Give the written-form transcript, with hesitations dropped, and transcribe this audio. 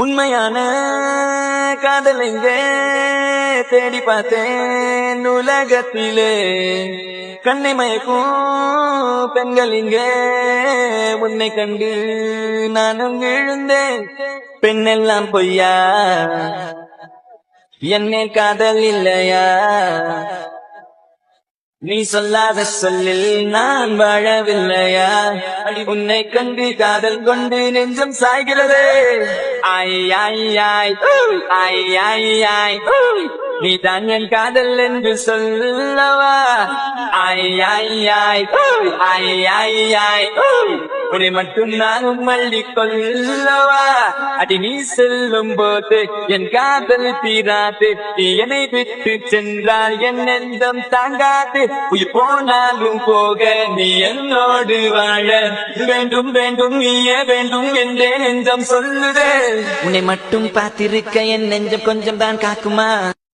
உண்மையான காதல் எங்கே தேடி பார்த்தேன் உலகத்திலே. கண்ணை மயக்கும் பெண்கள் இங்கே உன்னை கண்டு நானும் எழுந்தேன். பெண்ணெல்லாம் பொய்யா, என்னை காதல் இல்லையா? நீ சொல்லாத சொல்லில் நான் வாழவில்லையா? உன்னை கண்டு காதல் கொண்டு நெஞ்சம் சாய்கிறது. ஆய் ஆய் ஆய் ஆய் ஆய் ஆய் நீ தான் என் காதல் என்று சொல்லவா? ஆய் ஆய் ஆய் ஆய் ஆய் ஆய் உன்னை மட்டும் நானும் மல்லி கொள்ளவா? அடி நீ செல்லும் போது என் காதல் தீராது. நீ என்னை விட்டு சென்றால் என் நெஞ்சம் தாங்காது. உயிர் போனாலும் போக நீ என்னோடு வாழ வேண்டும் வேண்டும் நீயே வேண்டும் என்றே நெஞ்சம் சொல்லுதே. உன்னை மட்டும் பார்த்திருக்க என் நெஞ்சம் கொஞ்சம் தான் காக்குமா?